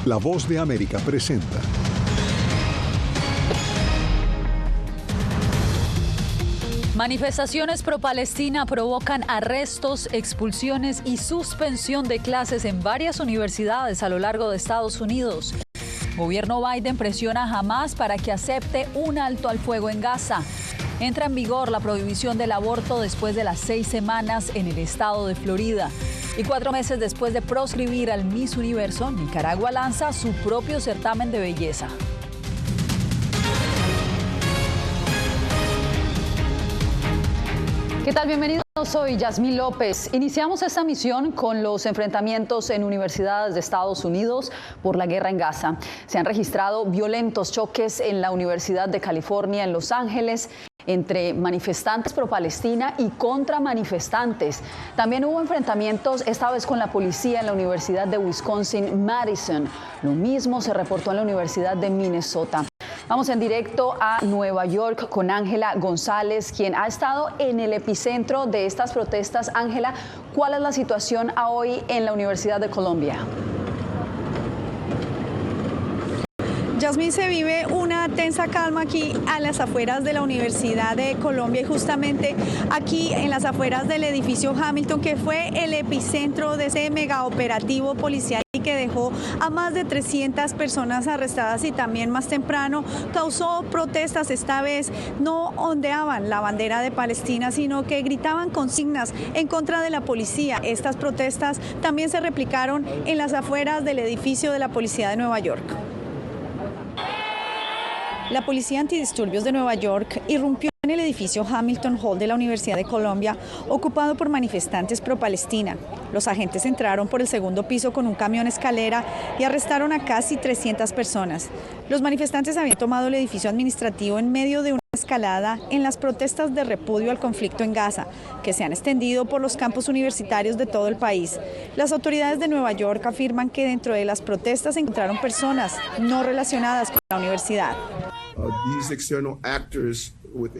La Voz de América presenta. Manifestaciones pro-Palestina provocan arrestos, expulsiones y suspensión de clases en varias universidades a lo largo de Estados Unidos. Gobierno Biden presiona a Hamás para que acepte un alto al fuego en Gaza. Entra en vigor la prohibición del aborto después de las 6 semanas en el estado de Florida. Y 4 meses después de proscribir al Miss Universo, Nicaragua lanza su propio certamen de belleza. ¿Qué tal? Bienvenidos, soy Yasmín López. Iniciamos esta misión con los enfrentamientos en universidades de Estados Unidos por la guerra en Gaza. Se han registrado violentos choques en la Universidad de California en Los Ángeles entre manifestantes pro-Palestina y contra manifestantes. También hubo enfrentamientos, esta vez con la policía en la Universidad de Wisconsin-Madison. Lo mismo se reportó en la Universidad de Minnesota. Vamos en directo a Nueva York con Ángela González, quien ha estado en el epicentro de estas protestas. Ángela, ¿cuál es la situación hoy en la Universidad de Columbia? Yasmín, se vive una tensa calma aquí a las afueras de la Universidad de Columbia y justamente aquí en las afueras del edificio Hamilton, que fue el epicentro de ese megaoperativo policial que dejó a más de 300 personas arrestadas y también más temprano causó protestas. Esta vez no ondeaban la bandera de Palestina, sino que gritaban consignas en contra de la policía. Estas protestas también se replicaron en las afueras del edificio de la Policía de Nueva York. La Policía Antidisturbios de Nueva York irrumpió en el edificio Hamilton Hall de la Universidad de Columbia, ocupado por manifestantes pro-Palestina. Los agentes entraron por el segundo piso con un camión escalera y arrestaron a casi 300 personas. Los manifestantes habían tomado el edificio administrativo en medio de una escalada en las protestas de repudio al conflicto en Gaza, que se han extendido por los campus universitarios de todo el país. Las autoridades de Nueva York afirman que dentro de las protestas se encontraron personas no relacionadas con la universidad.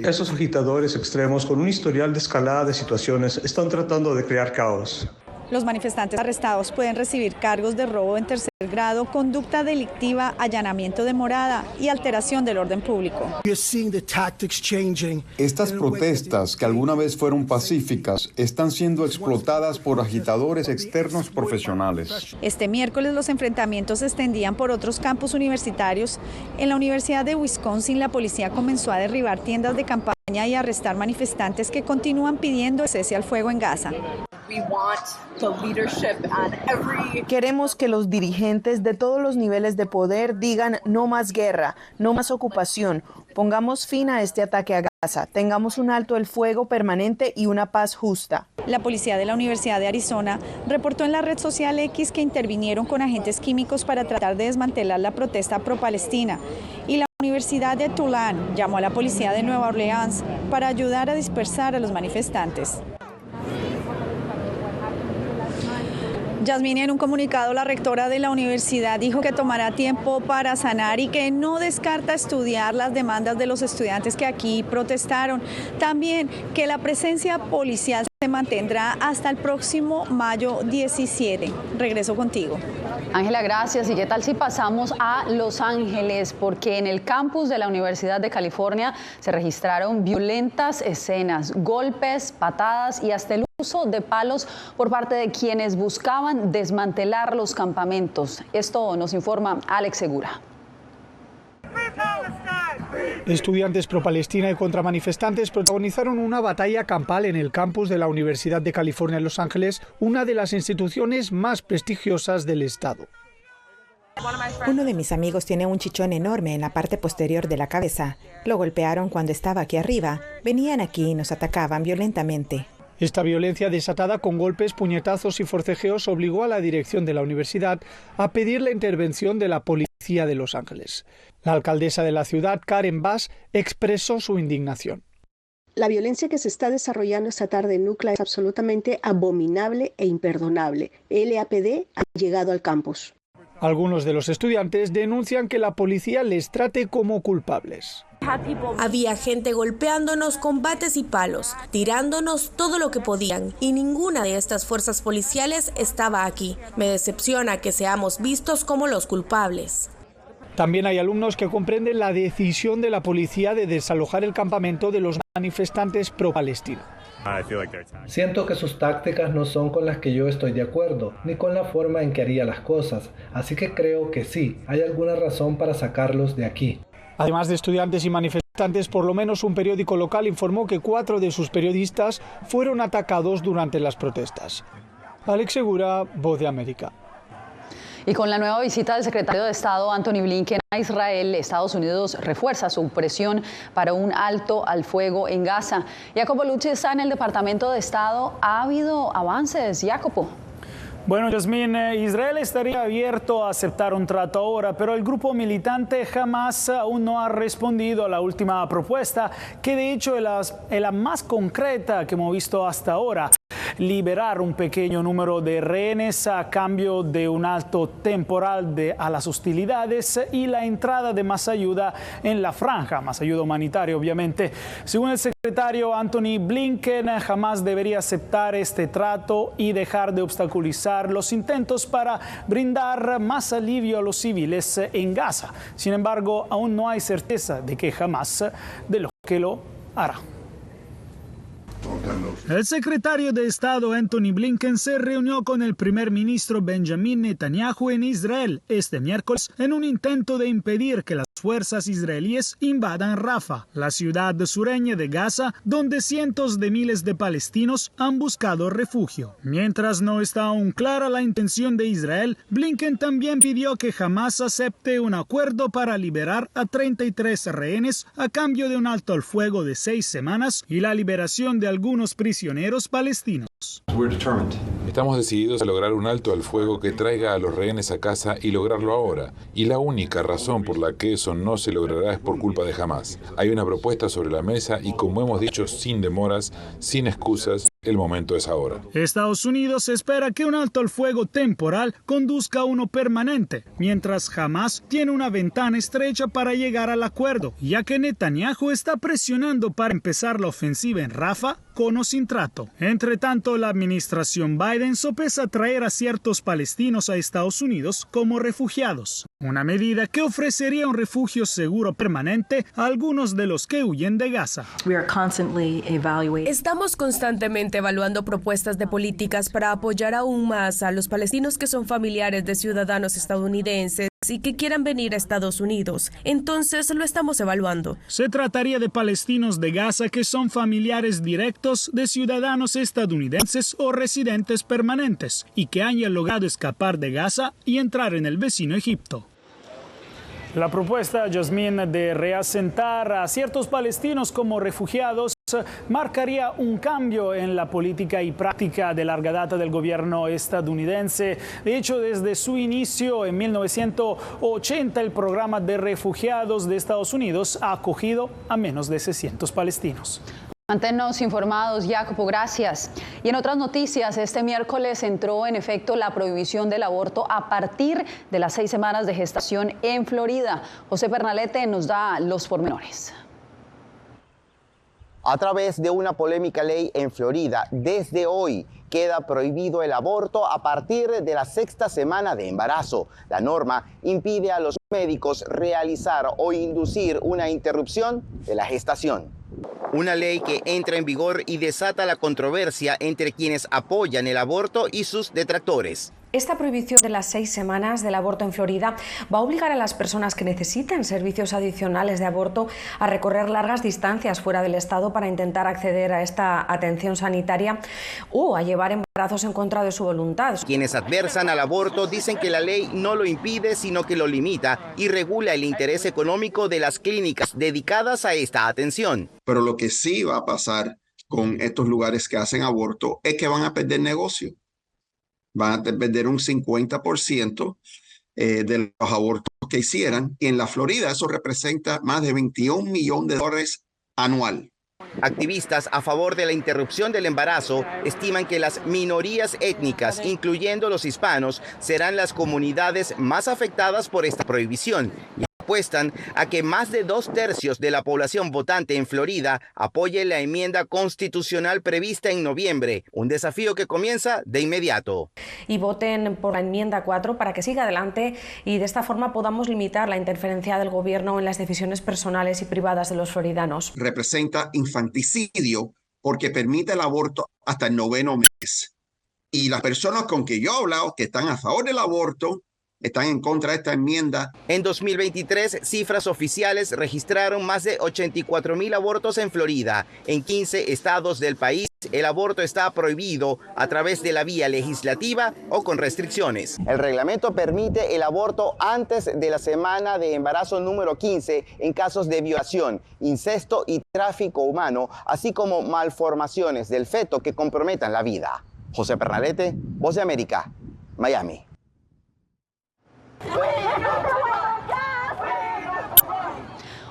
Esos agitadores extremos con un historial de escalada de situaciones están tratando de crear caos. Los manifestantes arrestados pueden recibir cargos de robo en tercer grado, conducta delictiva, allanamiento de morada y alteración del orden público. Estas protestas, que alguna vez fueron pacíficas, están siendo explotadas por agitadores externos profesionales. Este miércoles los enfrentamientos se extendían por otros campus universitarios. En la Universidad de Wisconsin, la policía comenzó a derribar tiendas de campaña y a arrestar manifestantes que continúan pidiendo cese al fuego en Gaza. Queremos que los dirigentes de todos los niveles de poder digan no más guerra, no más ocupación, pongamos fin a este ataque a Gaza, tengamos un alto el fuego permanente y una paz justa. La policía de la Universidad de Arizona reportó en la red social X que intervinieron con agentes químicos para tratar de desmantelar la protesta pro-Palestina. Y la Universidad de Tulane llamó a la policía de Nueva Orleans para ayudar a dispersar a los manifestantes. Yasmín, en un comunicado, la rectora de la universidad dijo que tomará tiempo para sanar y que no descarta estudiar las demandas de los estudiantes que aquí protestaron. También que la presencia policial se mantendrá hasta el próximo mayo 17. Regreso contigo. Ángela, gracias. ¿Y qué tal si pasamos a Los Ángeles? Porque en el campus de la Universidad de California se registraron violentas escenas, golpes, patadas y hasta el uso de palos por parte de quienes buscaban desmantelar los campamentos. Esto nos informa Alex Segura. Estudiantes pro-Palestina y contramanifestantes protagonizaron una batalla campal en el campus de la Universidad de California en Los Ángeles, una de las instituciones más prestigiosas del estado. Uno de mis amigos tiene un chichón enorme en la parte posterior de la cabeza. Lo golpearon cuando estaba aquí arriba. Venían aquí y nos atacaban violentamente. Esta violencia desatada con golpes, puñetazos y forcejeos obligó a la dirección de la universidad a pedir la intervención de la policía de Los Ángeles. La alcaldesa de la ciudad, Karen Bass, expresó su indignación. La violencia que se está desarrollando esta tarde en UCLA es absolutamente abominable e imperdonable. LAPD ha llegado al campus. Algunos de los estudiantes denuncian que la policía les trate como culpables. Había gente golpeándonos con bates y palos, tirándonos todo lo que podían, y ninguna de estas fuerzas policiales estaba aquí. Me decepciona que seamos vistos como los culpables. También hay alumnos que comprenden la decisión de la policía de desalojar el campamento de los manifestantes pro-Palestina. Siento que sus tácticas no son con las que yo estoy de acuerdo, ni con la forma en que haría las cosas, así que creo que sí, hay alguna razón para sacarlos de aquí. Además de estudiantes y manifestantes, por lo menos un periódico local informó que 4 de sus periodistas fueron atacados durante las protestas. Alex Segura, Voz de América. Y con la nueva visita del secretario de Estado Antony Blinken a Israel, Estados Unidos refuerza su presión para un alto al fuego en Gaza. Jacopo Lucci está en el Departamento de Estado. ¿Ha habido avances, Jacopo? Bueno, Yasmín, Israel estaría abierto a aceptar un trato ahora, pero el grupo militante Hamas aún no ha respondido a la última propuesta, que de hecho es la más concreta que hemos visto hasta ahora. Liberar un pequeño número de rehenes a cambio de un alto temporal a las hostilidades y la entrada de más ayuda en la franja, más ayuda humanitaria obviamente. Según el secretario Antony Blinken, Hamas debería aceptar este trato y dejar de obstaculizar los intentos para brindar más alivio a los civiles en Gaza. Sin embargo, aún no hay certeza de que Hamas de lo que lo hará. El secretario de Estado Antony Blinken se reunió con el primer ministro Benjamin Netanyahu en Israel este miércoles en un intento de impedir que las fuerzas israelíes invadan Rafah, la ciudad sureña de Gaza, donde cientos de miles de palestinos han buscado refugio. Mientras no está aún clara la intención de Israel, Blinken también pidió que Hamas acepte un acuerdo para liberar a 33 rehenes a cambio de un alto al fuego de 6 semanas y la liberación de algunos prisioneros palestinos. Estamos decididos a lograr un alto al fuego que traiga a los rehenes a casa y lograrlo ahora. Y la única razón por la que eso no se logrará es por culpa de Hamas. Hay una propuesta sobre la mesa y, como hemos dicho, sin demoras, sin excusas, el momento es ahora. Estados Unidos espera que un alto al fuego temporal conduzca a uno permanente, mientras Hamas tiene una ventana estrecha para llegar al acuerdo, ya que Netanyahu está presionando para empezar la ofensiva en Rafah con o sin trato. Entre tanto, la administración Biden sopesa traer a ciertos palestinos a Estados Unidos como refugiados, una medida que ofrecería un refugio seguro permanente a algunos de los que huyen de Gaza. Estamos constantemente evaluando propuestas de políticas para apoyar aún más a los palestinos que son familiares de ciudadanos estadounidenses y que quieran venir a Estados Unidos. Entonces lo estamos evaluando. Se trataría de palestinos de Gaza que son familiares directos de ciudadanos estadounidenses o residentes permanentes y que hayan logrado escapar de Gaza y entrar en el vecino Egipto. La propuesta, Yasmín, de reasentar a ciertos palestinos como refugiados marcaría un cambio en la política y práctica de larga data del gobierno estadounidense. De hecho, desde su inicio en 1980, el programa de refugiados de Estados Unidos ha acogido a menos de 600 palestinos. Manténnos informados, Jacopo, gracias. Y en otras noticias, este miércoles entró en efecto la prohibición del aborto a partir de las 6 semanas de gestación en Florida. José Pernalete nos da los pormenores. A través de una polémica ley en Florida, desde hoy queda prohibido el aborto a partir de la 6ª semana de embarazo. La norma impide a los médicos realizar o inducir una interrupción de la gestación. Una ley que entra en vigor y desata la controversia entre quienes apoyan el aborto y sus detractores. Esta prohibición de las 6 semanas del aborto en Florida va a obligar a las personas que necesitan servicios adicionales de aborto a recorrer largas distancias fuera del estado para intentar acceder a esta atención sanitaria o a llevar embarazos en contra de su voluntad. Quienes adversan al aborto dicen que la ley no lo impide, sino que lo limita y regula el interés económico de las clínicas dedicadas a esta atención. Pero lo que sí va a pasar con estos lugares que hacen aborto es que van a perder negocio. Van a perder un 50% de los abortos que hicieran. Y en la Florida eso representa más de $21 millones anual. Activistas a favor de la interrupción del embarazo estiman que las minorías étnicas, incluyendo los hispanos, serán las comunidades más afectadas por esta prohibición, ya apuestan a que más de 2/3 de la población votante en Florida apoye la enmienda constitucional prevista en noviembre, un desafío que comienza de inmediato. Y voten por la enmienda 4 para que siga adelante y de esta forma podamos limitar la interferencia del gobierno en las decisiones personales y privadas de los floridanos. Representa infanticidio porque permite el aborto hasta el 9º mes. Y las personas con que yo he hablado que están a favor del aborto están en contra de esta enmienda. En 2023, cifras oficiales registraron más de 84,000 abortos en Florida. En 15 estados del país, el aborto está prohibido a través de la vía legislativa o con restricciones. El reglamento permite el aborto antes de la semana de embarazo número 15 en casos de violación, incesto y tráfico humano, así como malformaciones del feto que comprometan la vida. José Pernalete, Voz de América, Miami.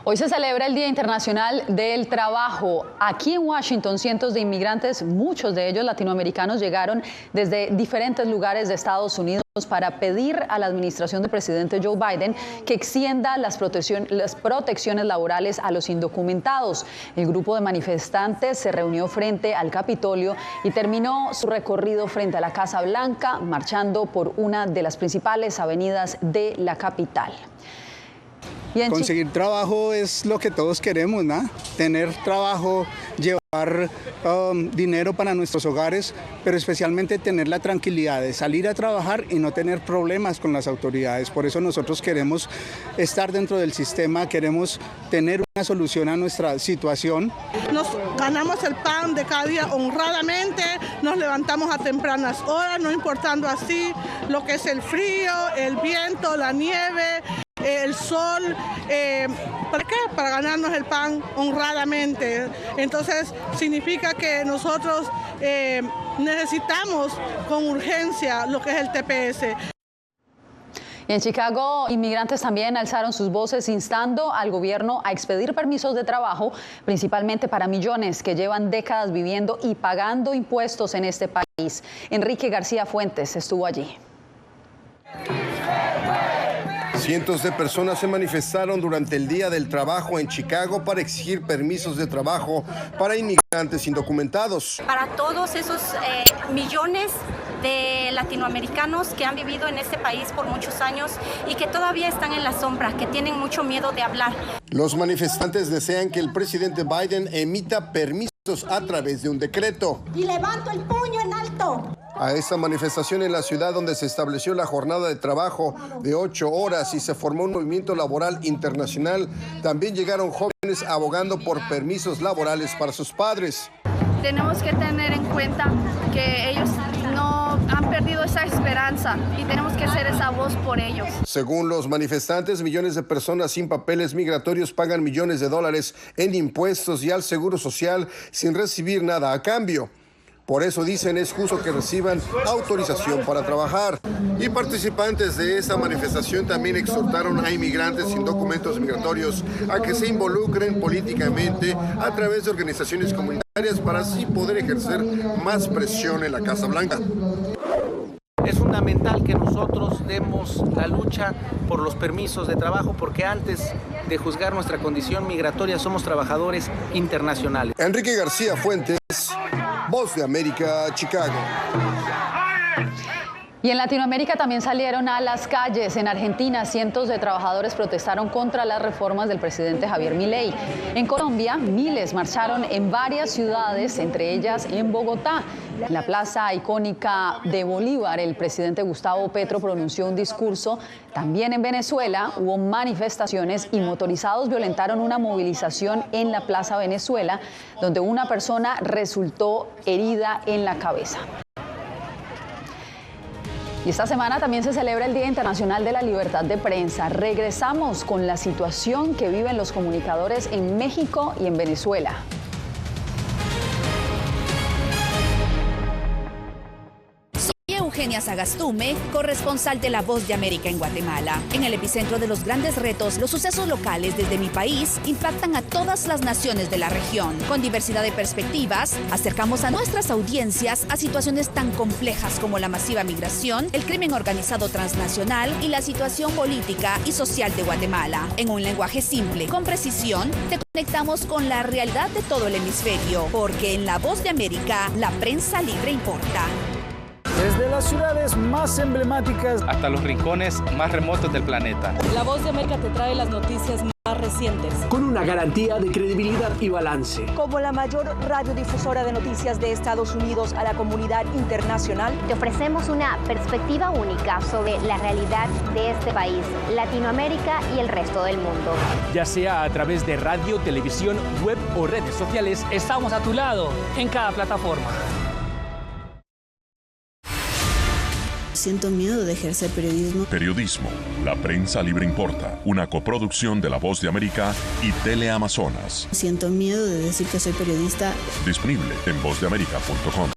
Hoy se celebra el Día Internacional del Trabajo. Aquí en Washington, cientos de inmigrantes, muchos de ellos latinoamericanos, llegaron desde diferentes lugares de Estados Unidos para pedir a la administración del presidente Joe Biden que extienda las protecciones laborales a los indocumentados. El grupo de manifestantes se reunió frente al Capitolio y terminó su recorrido frente a la Casa Blanca, marchando por una de las principales avenidas de la capital. Conseguir trabajo es lo que todos queremos, ¿no? Tener trabajo, llevar dinero para nuestros hogares, pero especialmente tener la tranquilidad de salir a trabajar y no tener problemas con las autoridades. Por eso nosotros queremos estar dentro del sistema, queremos tener una solución a nuestra situación. Nos ganamos el pan de cada día honradamente, nos levantamos a tempranas horas, no importando así lo que es el frío, el viento, la nieve, el sol. ¿Para qué? Para ganarnos el pan honradamente. Entonces significa que nosotros necesitamos con urgencia lo que es el TPS. Y en Chicago, inmigrantes también alzaron sus voces instando al gobierno a expedir permisos de trabajo, principalmente para millones que llevan décadas viviendo y pagando impuestos en este país. Enrique García Fuentes estuvo allí. Cientos de personas se manifestaron durante el Día del Trabajo en Chicago para exigir permisos de trabajo para inmigrantes indocumentados. Para todos esos millones de latinoamericanos que han vivido en este país por muchos años y que todavía están en la sombra, que tienen mucho miedo de hablar. Los manifestantes desean que el presidente Biden emita permisos a través de un decreto. Y levanto el puño en alto. A esta manifestación en la ciudad donde se estableció la jornada de trabajo de 8 horas y se formó un movimiento laboral internacional, también llegaron jóvenes abogando por permisos laborales para sus padres. Tenemos que tener en cuenta que ellos no han perdido esa esperanza y tenemos que ser esa voz por ellos. Según los manifestantes, millones de personas sin papeles migratorios pagan millones de dólares en impuestos y al seguro social sin recibir nada a cambio. Por eso dicen es justo que reciban autorización para trabajar. Y participantes de esta manifestación también exhortaron a inmigrantes sin documentos migratorios a que se involucren políticamente a través de organizaciones comunitarias para así poder ejercer más presión en la Casa Blanca. Es fundamental que nosotros demos la lucha por los permisos de trabajo porque antes de juzgar nuestra condición migratoria somos trabajadores internacionales. Enrique García Fuentes, Voz de América, Chicago. Y en Latinoamérica también salieron a las calles. En Argentina, cientos de trabajadores protestaron contra las reformas del presidente Javier Milei. En Colombia, miles marcharon en varias ciudades, entre ellas en Bogotá. En la plaza icónica de Bolívar, el presidente Gustavo Petro pronunció un discurso. También en Venezuela hubo manifestaciones y motorizados violentaron una movilización en la Plaza Venezuela, donde una persona resultó herida en la cabeza. Y esta semana también se celebra el Día Internacional de la Libertad de Prensa. Regresamos con la situación que viven los comunicadores en México y en Venezuela. Soy Eugenia Eugenia Sagastume, corresponsal de La Voz de América en Guatemala. En el epicentro de los grandes retos, los sucesos locales desde mi país impactan a todas las naciones de la región. Con diversidad de perspectivas, acercamos a nuestras audiencias a situaciones tan complejas como la masiva migración, el crimen organizado transnacional y la situación política y social de Guatemala. En un lenguaje simple, con precisión, te conectamos con la realidad de todo el hemisferio, porque en La Voz de América, la prensa libre importa. Desde las ciudades más emblemáticas hasta los rincones más remotos del planeta. La Voz de América te trae las noticias más recientes. Con una garantía de credibilidad y balance. Como la mayor radiodifusora de noticias de Estados Unidos a la comunidad internacional, te ofrecemos una perspectiva única sobre la realidad de este país, Latinoamérica y el resto del mundo. Ya sea a través de radio, televisión, web o redes sociales, estamos a tu lado en cada plataforma. Siento miedo de ejercer periodismo. Periodismo. La prensa libre importa. Una coproducción de La Voz de América y Teleamazonas. Siento miedo de decir que soy periodista. Disponible en vozdeamerica.com.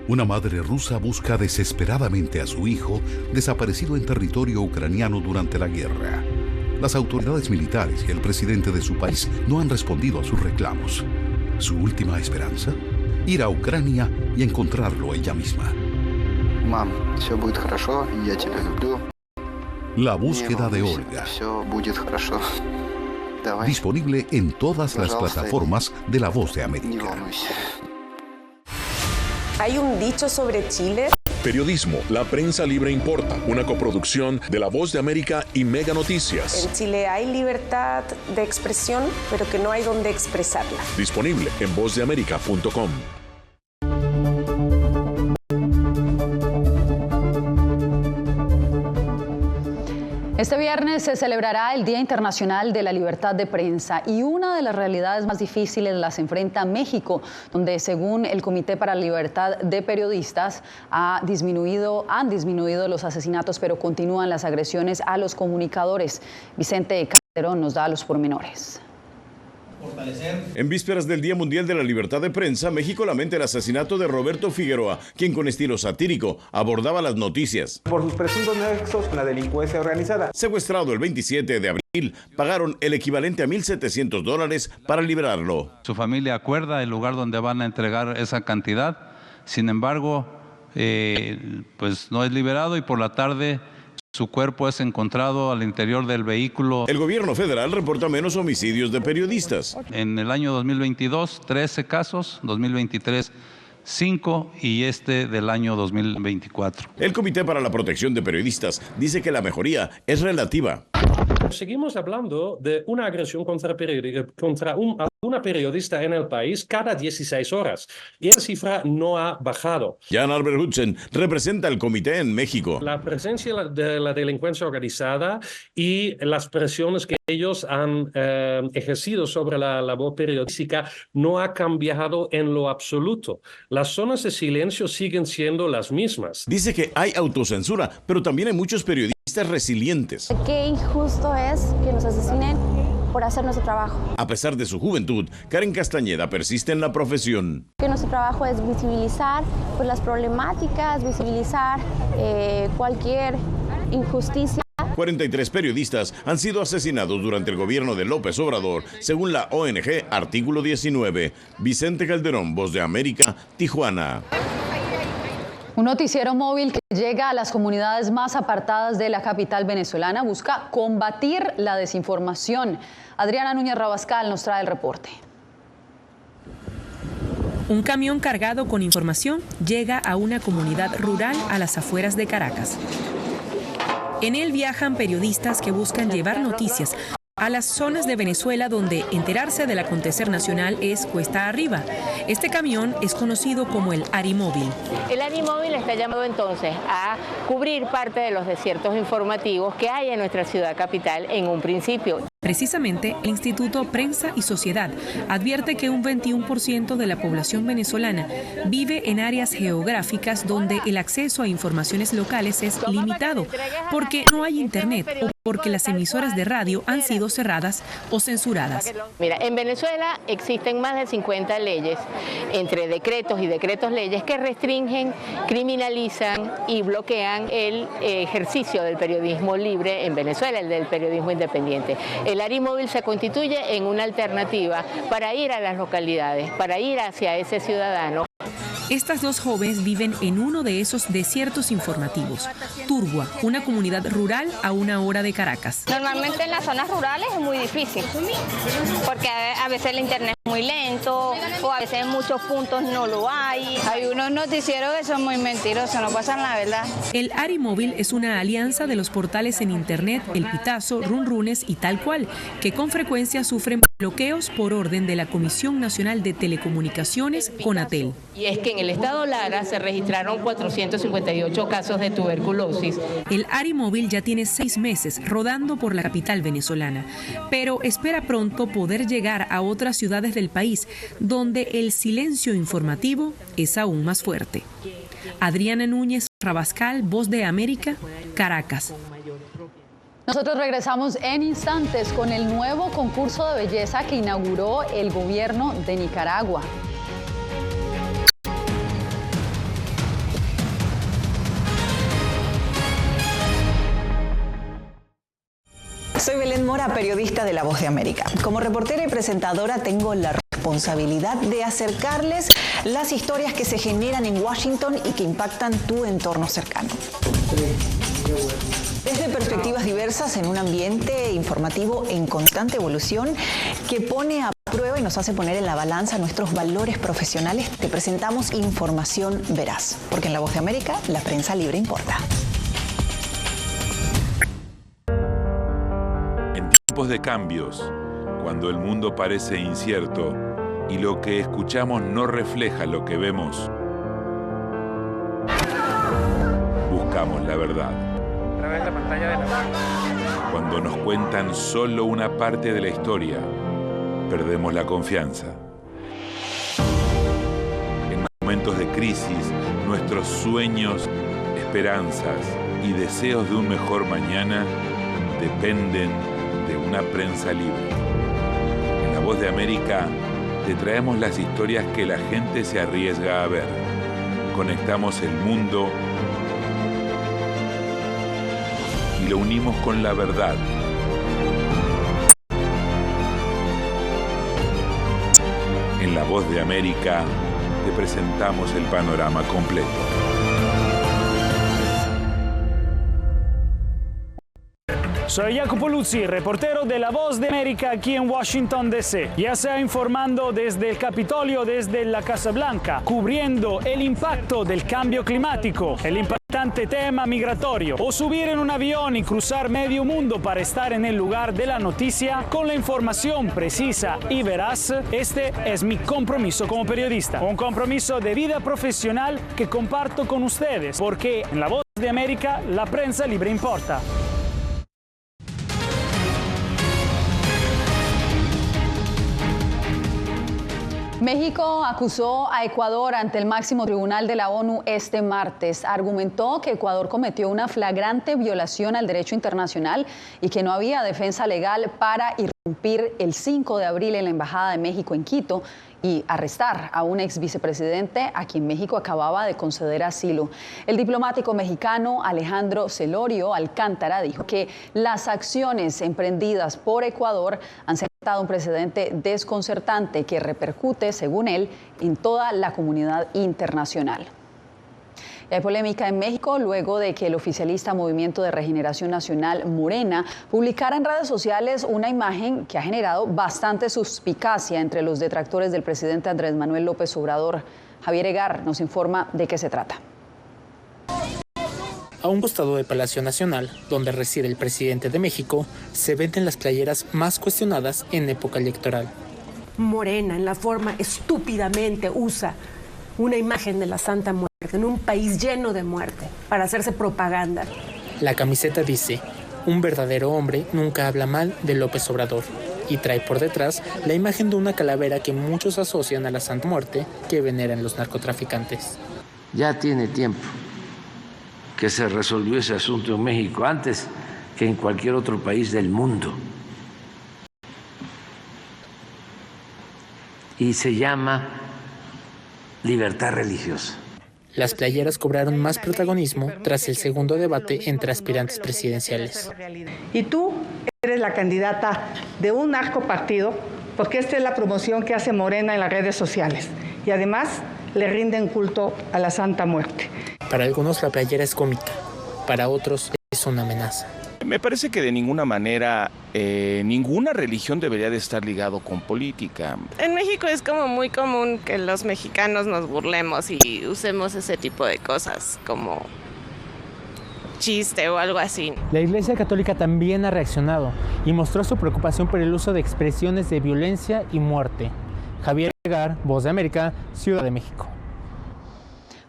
Una madre rusa busca desesperadamente a su hijo desaparecido en territorio ucraniano durante la guerra. Las autoridades militares y el presidente de su país no han respondido a sus reclamos. ¿Su última esperanza? Ir a Ucrania y encontrarlo ella misma. Mam, все будет хорошо, я тебя люблю. La búsqueda de Olga. Все будет хорошо. Давай. Disponible en todas las plataformas de La Voz de América. Hay un dicho sobre Chile. Periodismo, la prensa libre importa, una coproducción de La Voz de América y Mega Noticias. En Chile hay libertad de expresión, pero que no hay donde expresarla. Disponible en vozdeamerica.com. Este viernes se celebrará el Día Internacional de la Libertad de Prensa y una de las realidades más difíciles las enfrenta México, donde según el Comité para la Libertad de Periodistas han disminuido los asesinatos, pero continúan las agresiones a los comunicadores. Vicente Calderón nos da los pormenores. En vísperas del Día Mundial de la Libertad de Prensa, México lamenta el asesinato de Roberto Figueroa, quien con estilo satírico abordaba las noticias. Por sus presuntos nexos con la delincuencia organizada. Secuestrado el 27 de abril, pagaron el equivalente a $1,700 para liberarlo. Su familia acuerda el lugar donde van a entregar esa cantidad, sin embargo, pues no es liberado y por la tarde su cuerpo es encontrado al interior del vehículo. El gobierno federal reporta menos homicidios de periodistas. En el año 2022, 13 casos, 2023, 5 y este del año 2024. El Comité para la Protección de Periodistas dice que la mejoría es relativa. Seguimos hablando de una agresión contra una periodista en el país cada 16 horas y esa cifra no ha bajado. Jan Albert Hudson representa al comité en México. La presencia de la delincuencia organizada y las presiones que ellos han ejercido sobre la labor periodística no ha cambiado en lo absoluto. Las zonas de silencio siguen siendo las mismas. Dice que hay autocensura, pero también hay muchos periodistas resilientes. Qué injusto es que nos asesinen por hacer nuestro trabajo. A pesar de su juventud, Karen Castañeda persiste en la profesión. Que nuestro trabajo es visibilizar pues, las problemáticas, visibilizar cualquier injusticia. 43 periodistas han sido asesinados durante el gobierno de López Obrador, según la ONG Artículo 19. Vicente Calderón, Voz de América, Tijuana. Un noticiero móvil que llega a las comunidades más apartadas de la capital venezolana busca combatir la desinformación. Adriana Núñez Rabascal nos trae el reporte. Un camión cargado con información llega a una comunidad rural a las afueras de Caracas. En él viajan periodistas que buscan llevar noticias a las zonas de Venezuela donde enterarse del acontecer nacional es cuesta arriba. Este camión es conocido como el Arimóvil. El Arimóvil está llamado entonces a cubrir parte de los desiertos informativos que hay en nuestra ciudad capital en un principio. Precisamente, el Instituto Prensa y Sociedad advierte que un 21% de la población venezolana vive en áreas geográficas donde el acceso a informaciones locales es limitado, porque no hay internet o porque las emisoras de radio han sido cerradas o censuradas. Mira, en Venezuela existen más de 50 leyes, entre decretos y decretos leyes, que restringen, criminalizan y bloquean el ejercicio del periodismo libre en Venezuela, el del periodismo independiente. El Arimóvil se constituye en una alternativa para ir a las localidades, para ir hacia ese ciudadano. Estas dos jóvenes viven en uno de esos desiertos informativos, Turgua, una comunidad rural a 1 hora de Caracas. Normalmente en las zonas rurales es muy difícil, porque a veces el internet es muy lento o a veces en muchos puntos no lo hay. Hay unos noticieros que son muy mentirosos, no pasan la verdad. El Arimóvil es una alianza de los portales en internet El Pitazo, Runrunes y Tal Cual, que con frecuencia sufren bloqueos por orden de la Comisión Nacional de Telecomunicaciones, CONATEL. Y es que en el estado Lara se registraron 458 casos de tuberculosis. El Arimóvil ya tiene 6 meses rodando por la capital venezolana, pero espera pronto poder llegar a otras ciudades del país donde el silencio informativo es aún más fuerte. Adriana Núñez Rabascal, Voz de América, Caracas. Nosotros regresamos en instantes con el nuevo concurso de belleza que inauguró el gobierno de Nicaragua. Soy Belén Mora, periodista de La Voz de América. Como reportera y presentadora tengo la responsabilidad de acercarles las historias que se generan en Washington y que impactan tu entorno cercano. Desde perspectivas diversas en un ambiente informativo en constante evolución que pone a prueba y nos hace poner en la balanza nuestros valores profesionales, te presentamos información veraz, porque en La Voz de América la prensa libre importa. En tiempos de cambios, cuando el mundo parece incierto y lo que escuchamos no refleja lo que vemos, buscamos la verdad. Cuando nos cuentan solo una parte de la historia, perdemos la confianza. En momentos de crisis, nuestros sueños, esperanzas y deseos de un mejor mañana dependen de una prensa libre. En La Voz de América te traemos las historias que la gente se arriesga a ver. Conectamos el mundo y lo unimos con la verdad. En La Voz de América te presentamos el panorama completo. Soy Jacopo Luzzi, reportero de La Voz de América aquí en Washington, D.C. Ya sea informando desde el Capitolio, desde la Casa Blanca, cubriendo el impacto del cambio climático, el impactante tema migratorio, o subir en un avión y cruzar medio mundo para estar en el lugar de la noticia con la información precisa y veraz. Este es mi compromiso como periodista, un compromiso de vida profesional que comparto con ustedes, porque en La Voz de América la prensa libre importa. México acusó a Ecuador ante el máximo tribunal de la ONU este martes. Argumentó que Ecuador cometió una flagrante violación al derecho internacional y que no había defensa legal para irrumpir el 5 de abril en la Embajada de México en Quito y arrestar a un ex vicepresidente a quien México acababa de conceder asilo. El diplomático mexicano Alejandro Celorio Alcántara dijo que las acciones emprendidas por Ecuador han sentado un precedente desconcertante que repercute, según él, en toda la comunidad internacional. Hay polémica en México luego de que el oficialista Movimiento de Regeneración Nacional, Morena, publicara en redes sociales una imagen que ha generado bastante suspicacia entre los detractores del presidente Andrés Manuel López Obrador. Javier Egar nos informa de qué se trata. A un costado del Palacio Nacional, donde reside el presidente de México, se venden las playeras más cuestionadas en época electoral. Morena, en la forma estúpidamente usa una imagen de la Santa Muerte en un país lleno de muerte para hacerse propaganda. La camiseta dice: un verdadero hombre nunca habla mal de López Obrador y trae por detrás la imagen de una calavera que muchos asocian a la Santa Muerte que veneran los narcotraficantes. Ya tiene tiempo que se resolvió ese asunto en México, antes que en cualquier otro país del mundo. Y se llama libertad religiosa. Las playeras cobraron más protagonismo tras el segundo debate entre aspirantes presidenciales. Y tú eres la candidata de un narcopartido, porque esta es la promoción que hace Morena en las redes sociales. Y además le rinden culto a la Santa Muerte. Para algunos la playera es cómica, para otros es una amenaza. Me parece que de ninguna manera ninguna religión debería de estar ligado con política. En México es como muy común que los mexicanos nos burlemos y usemos ese tipo de cosas como chiste o algo así. La Iglesia Católica también ha reaccionado y mostró su preocupación por el uso de expresiones de violencia y muerte. Javier Legar, Voz de América, Ciudad de México.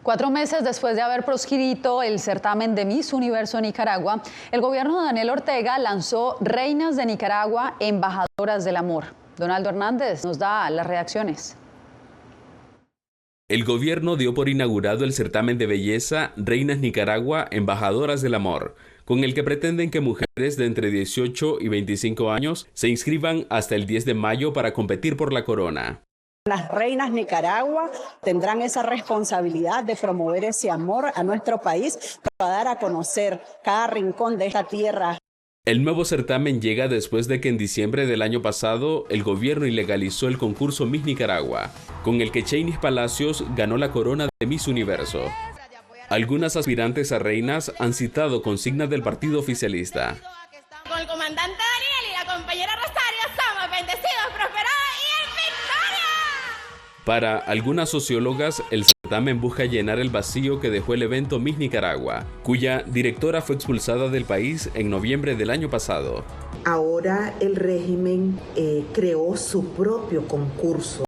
4 meses después de haber proscrito el certamen de Miss Universo Nicaragua, el gobierno de Daniel Ortega lanzó Reinas de Nicaragua, Embajadoras del Amor. Donaldo Hernández nos da las reacciones. El gobierno dio por inaugurado el certamen de belleza Reinas Nicaragua, Embajadoras del Amor, con el que pretenden que mujeres de entre 18 y 25 años se inscriban hasta el 10 de mayo para competir por la corona. Las Reinas Nicaragua tendrán esa responsabilidad de promover ese amor a nuestro país para dar a conocer cada rincón de esta tierra. El nuevo certamen llega después de que en diciembre del año pasado el gobierno ilegalizó el concurso Miss Nicaragua, con el que Chainis Palacios ganó la corona de Miss Universo. Algunas aspirantes a reinas han citado consignas del partido oficialista. Con el comandante Daniel y la compañera Rosario somos bendecidos, prosperados y en victoria. Para algunas sociólogas, el certamen busca llenar el vacío que dejó el evento Miss Nicaragua, cuya directora fue expulsada del país en noviembre del año pasado. Ahora el régimen creó su propio concurso.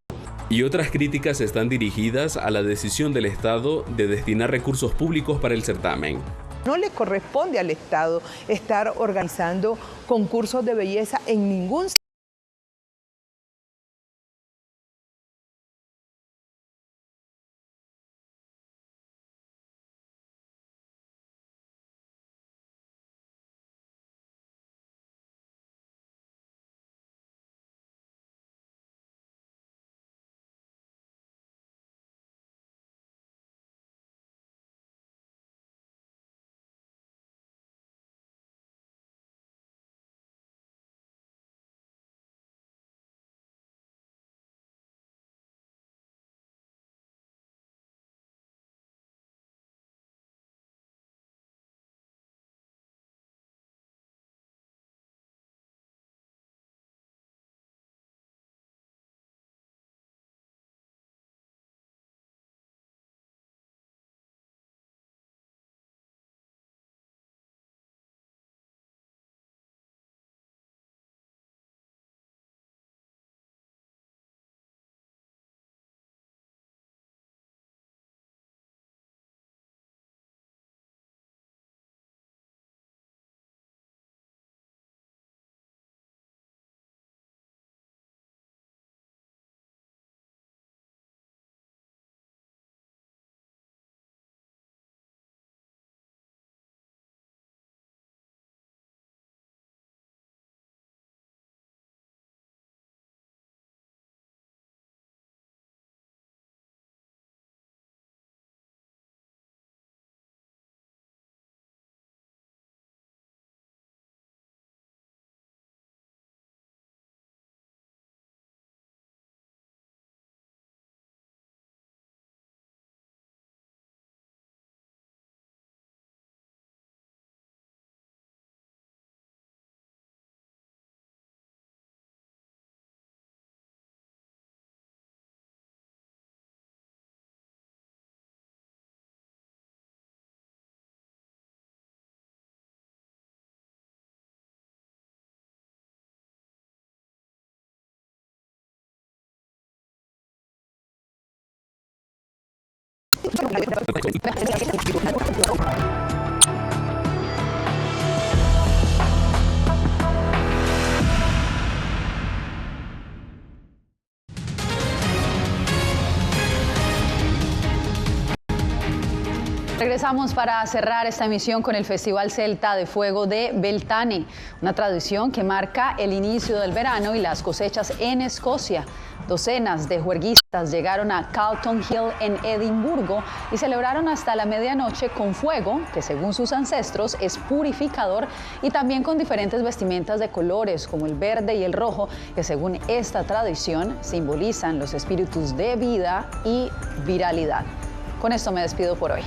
Y otras críticas están dirigidas a la decisión del Estado de destinar recursos públicos para el certamen. No le corresponde al Estado estar organizando concursos de belleza en ningún sitio. Regresamos para cerrar esta emisión con el Festival Celta de Fuego de Beltane, una tradición que marca el inicio del verano y las cosechas en Escocia. Docenas de juerguistas llegaron a Calton Hill en Edimburgo y celebraron hasta la medianoche con fuego, que según sus ancestros es purificador, y también con diferentes vestimentas de colores como el verde y el rojo, que según esta tradición simbolizan los espíritus de vida y viralidad. Con esto me despido por hoy.